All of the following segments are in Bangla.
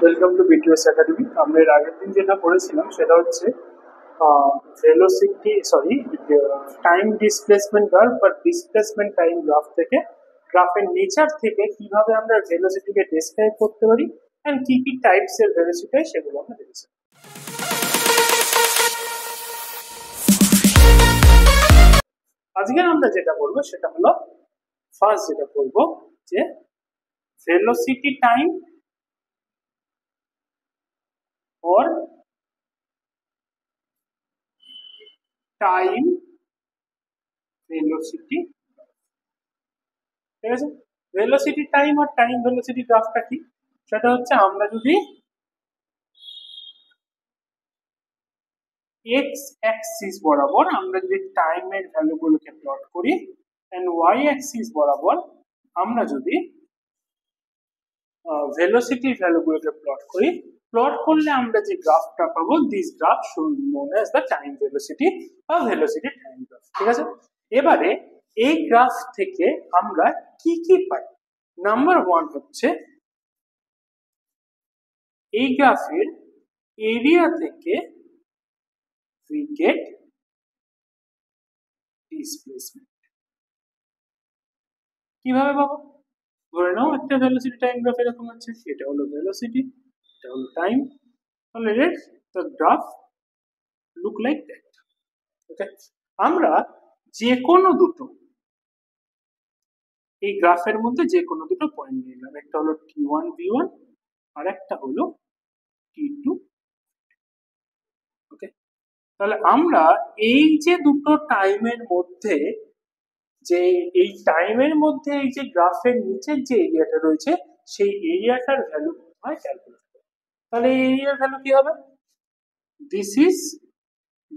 Welcome to BTS academy. আমরা এর আগের দিন যেটা করেছিলাম সেটা হচ্ছে টাইম ডিসপ্লেসমেন্ট গ্রাফ বা ডিসপ্লেসমেন্ট টাইম গ্রাফ থেকে গ্রাফের নেচার থেকে কিভাবে আমরা ভেলোসিটিকে ডেসক্রাইব করতে পারি এন্ড কি কি টাইপস এর ভেলোসিটি সেগুলো আমরা দেখেছি। আজকে আমরা যেটা করবো সেটা হলো ফার্স্ট যেটা করবো যে velocity time or time velocity. ঠিক আছে, ভেলোসিটি টাইম আর টাইম ভেলোসিটি গ্রাফটা কি? সেটা হচ্ছে আমরা যদি এক্স অ্যাক্সিস বরাবর আমরা যদি টাইমের ভ্যালুগুলোকে প্লট করি এন্ড ওয়াই অ্যাক্সিস বরাবর আমরা যদি ভেলোসিটির ভ্যালুগুলোকে প্লট করি, প্লট করলে আমরা যে গ্রাফটা পাবো this graph should known as the time velocity বা ভেলোসিটি টাইম গ্রাফ। ঠিক আছে, এবারে এই গ্রাফ থেকে আমরা কি কি পাই? নাম্বার ওয়ান হচ্ছে এই গ্রাফের এরিয়া থেকে we get displacement। কিভাবে পাবো? ধরে নাও একটা ভেলোসিটি টাইম গ্রাফ এরকম আছে, এটা হলো ভেলোসিটি, এটা হলো টাইম, তাহলে let the graph look like that। ওকে, আমরা যে কোনো দুটো এই গ্রাফের মধ্যে যে কোনো দুটো পয়েন্ট নিয়ে নিলাম, একটা হলো t1 v1 আর একটা হলো t2। ওকে, তাহলে আমরা এই যে দুটো টাইমের মধ্যে এই যে গ্রাফের নিচের যে এরিয়াটা রয়েছে সেই এরিয়াটার ভ্যালু হয় ক্যালকুলেট করব। তাহলে এই এরিয়ার ভ্যালু কি হবে?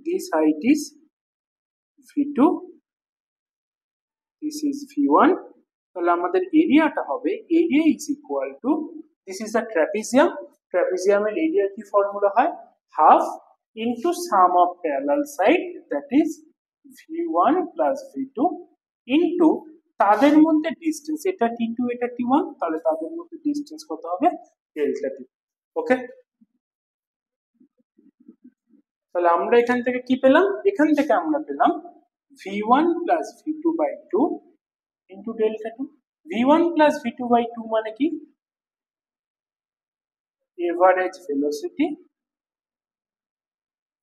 this height is v2, this is v1। তাহলে আমাদের এরিয়াটা হবে area is equal to, this is the trapezium, ট্রাপিজিয়ামের এরিয়ার কি ফর্মুলা হয়? Half into sum of parallel side, that is v1 plus v2 into তাদের মধ্যে ডিসটেন্স, এটা t2 এটা t1, তাহলে তাদের মধ্যে ডিসটেন্স কত হবে? Delta t। ওকে, তাহলে আমরা এখান থেকে কি পেলাম? এখান থেকে আমরা পেলাম v1 plus v2 by 2 into delta 2। v1 plus v2 by 2 মানে কি? Average velocity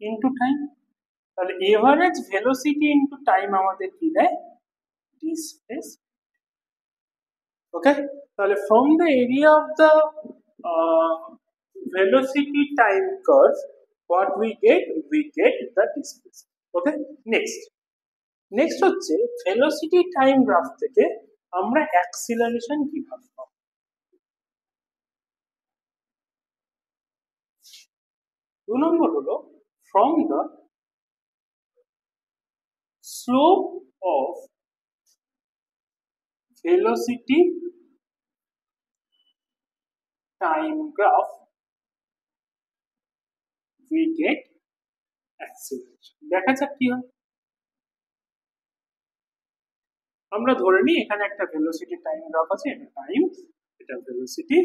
into time. তাহলে এভারেজ ভেলোসিটি ইনটু টাইম আমাদের কি দেয়? ডিসপ্লেসমেন্ট। ওকে, তাহলে from the area of the velocity time curve what we get the displacement। Okay, next হচ্ছে ভেলোসিটি টাইম গ্রাফ থেকে আমরা অ্যাক্সিলারেশন কিভাবে পাবো? দু নম্বর হলো from the slope of velocity time graph we get acceleration। দেখা যাক কি হয়। আমরা ধরে নিই এখানে একটা ভেলোসিটি টাইম গ্রাফ আছে, এটা টাইম, এটা velocity,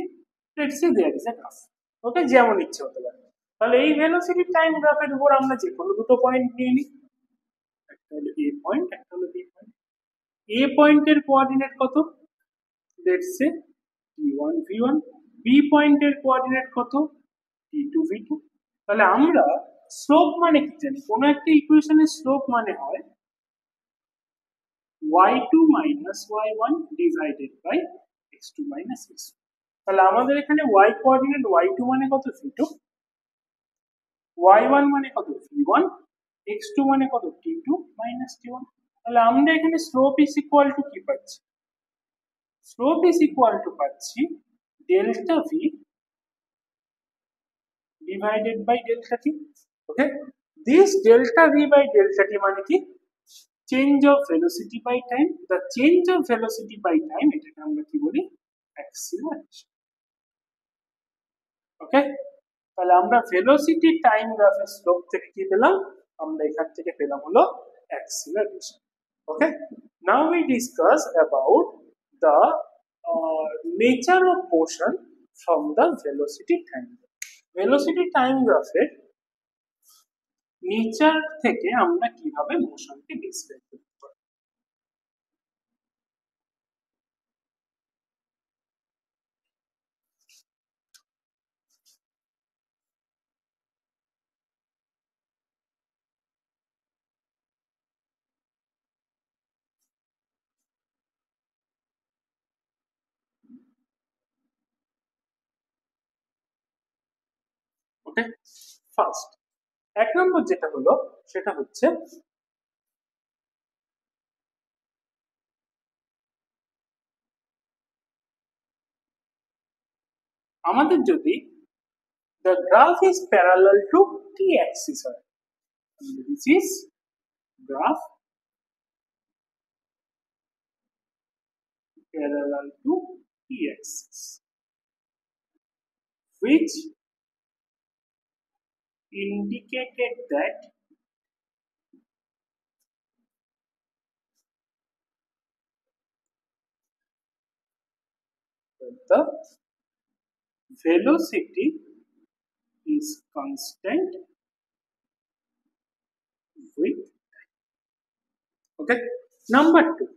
let's say there is a graph. Okay, যেমন ইচ্ছে হতে পারে। তাহলে এই ভেলোসিটি টাইম গ্রাফের উপর আমরা যে কোনো দুটো পয়েন্ট নিয়ে নিই, একটা হলো এ পয়েন্ট, একটা হলো বি পয়েন্ট। এ পয়েন্টের কোঅর্ডিনেট কত? Let's say t1 v1, B পয়েন্টের কোঅর্ডিনেট কত? t2 v2। তাহলে আমরা স্লোপ মানে কি জানি? কোন একটা ইকুয়েশনের স্লোপ মানে হয় y2 minus y1 divided by x2 minus x1। তাহলে আমাদের এখানে y কোঅর্ডিনেট y2 মানে কত? v2, y1 মানে কত? v1, x2 মানে কত? t2 minus t1। তাহলে আমরা এখানে স্লোপ ইজ ইকুয়াল টু কি পাচ্ছি? স্লোপ ইজ ইকুয়াল টু পাচ্ছি delta v divided by delta t। Okay, this delta v by delta t মানে কি? Change of velocity by time. The change of velocity by time এটাকে আমরা কি বলি? অ্যাক্সিলারেশন। ওকে, তাহলে আমরা ভেলোসিটি টাইম গ্রাফের স্লোপ থেকে কি পেলাম? আমরা এখান থেকে পেলাম হলো acceleration. Okay, now we discuss about the nature of motion from the velocity time graph. Velocity time গ্রাফের নেচার থেকে আমরা কিভাবে মোশনকে ডিসক্রাইব করতে পারি। ওকে, ফার্স্ট এক নম্বর যেটা হলো সেটা হচ্ছে আমাদের যদি the graph is parallel to t axis হয়, this is graph parallel to t axis which indicated that the velocity is constant with time. Okay, number 2,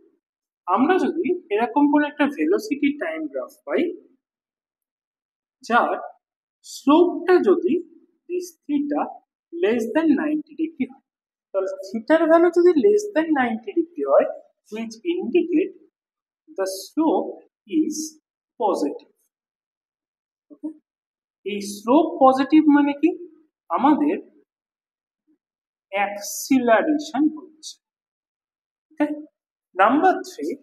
আমরা যদি এরকম কোন একটা ভেলোসিটি টাইম গ্রাফ পাই যার স্লোপটা যদি this theta less than 90 degree হয়, তাহলে থিটার ভ্যালু যদি লেস দ্যান 90 ডিগ্রি হয় which indicate the slope is positive. Okay, এই স্লোপ পজিটিভ মানে কি আমাদের অ্যাক্সিলারেশন হচ্ছে। ওকে, নাম্বার 3,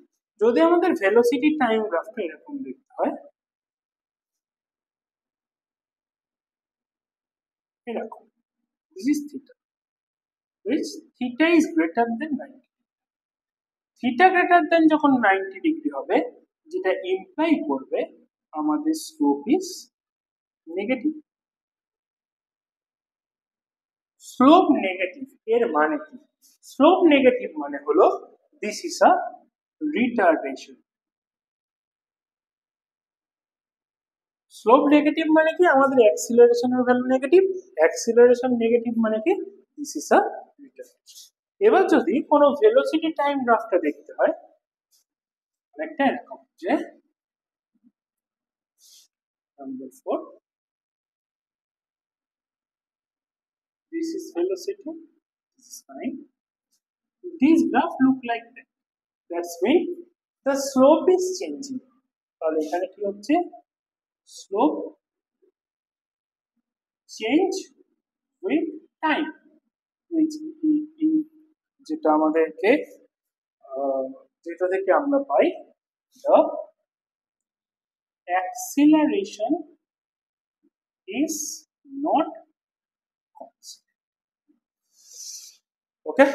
যদি আমাদের ভেলোসিটি টাইম গ্রাফটা এরকম দেখতে হয় এরকম, this is theta which theta is greater than 90. Theta greater than যখন 90 ডিগ্রি হবে যেটা ইমপ্লাই করবে আমাদের slope is negative. Slope negative এর মানে কি? স্লোপ নেগেটিভ মানে হলো this is a retardation. Slope negative মানে কি আমাদের অ্যাক্সিলারেশনের ভ্যালু নেগেটিভ, অ্যাক্সিলারেশন নেগেটিভ মানে কি দিস ইজ আ রিটার্ডেশন। এবার যদি কোনো ভেলোসিটি টাইম গ্রাফটা দেখতে হয় অনেকটা এরকম যে number 4, this is velocity, this is time, these graph look like that, that's mean the slope is changing. তাহলে এখানে কি হচ্ছে স্লোপ চেঞ্জ উইথ টাইম, যেটা আমাদেরকে যেটা থেকে আমরা পাই the acceleration is not constant. Okay,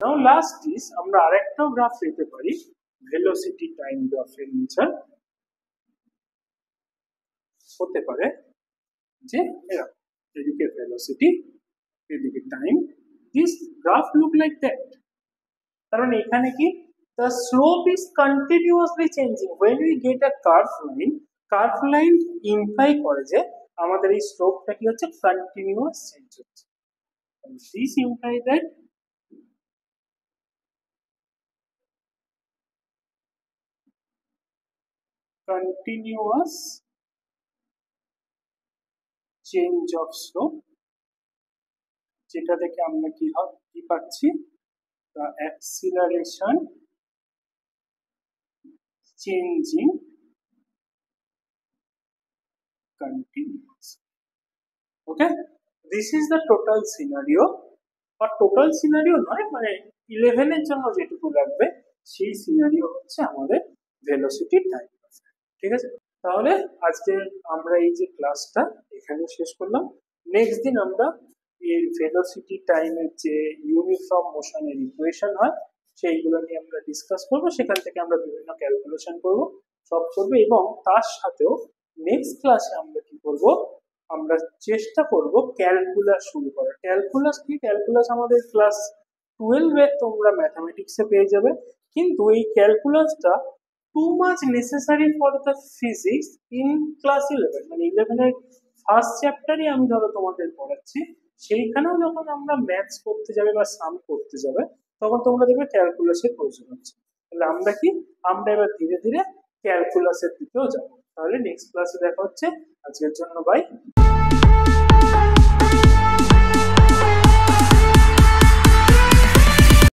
now last is আমরা আরেকটা গ্রাফ পেতে পারি ভেলোসিটি টাইম গ্রাফের নেচার হতে পারে যে এরকম, এদিকে ভেলোসিটি এদিকে time, this graph look like that. কারণ এখানে কি the slope is continuously changing when we get a curve line imply করে যে আমাদের এই স্লোপটা কি হচ্ছে কন্টিনিউয়াস চেঞ্জ হচ্ছে, this imply that continuous change of slope, যেটা থেকে আমরা কি পাচ্ছি the acceleration changing continuously. Okay, this is the total scenario, or total scenario নয় মানে 11 এর জন্য যেটুকু লাগবে সেই সিনারিও হচ্ছে আমাদের ভেলোসিটি টাইম। ঠিক আছে, তাহলে আজকে আমরা এই যে ক্লাসটা এখানে শেষ করলাম। নেক্সট দিন আমরা এই ভেলোসিটি টাইমের যে ইউনিফর্ম মোশনের ইকুয়েশন হয় সেইগুলো নিয়ে আমরা ডিসকাস করব, সেখান থেকে আমরা বিভিন্ন ক্যালকুলেশন করব, সলভ করব, এবং তার সাথেও নেক্সট ক্লাসে আমরা কি করব, আমরা চেষ্টা করব ক্যালকুলাস শুরু করার। ক্যালকুলাস কি? ক্যালকুলাস আমাদের ক্লাস 12 এ তোমরা ম্যাথমেটিক্সে পেয়ে যাবে, কিন্তু এই ক্যালকুলাসটা too much necessary for the physics in class 11, মানে 11 এর ফার্স্ট চ্যাপ্টারই আমি ধরো তোমাদের পড়াচ্ছি, সেইখানেও যখন আমরা ম্যাথস করতে যাবে বা সাম করতে যাবে তখন তোমরা দেখবে ক্যালকুলাসের প্রয়োজন হচ্ছে। তাহলে আমরা এবার ধীরে ধীরে ক্যালকুলাসের দিকেও যাবো। তাহলে নেক্সট ক্লাসে দেখা হচ্ছে, আজকের জন্য বাই।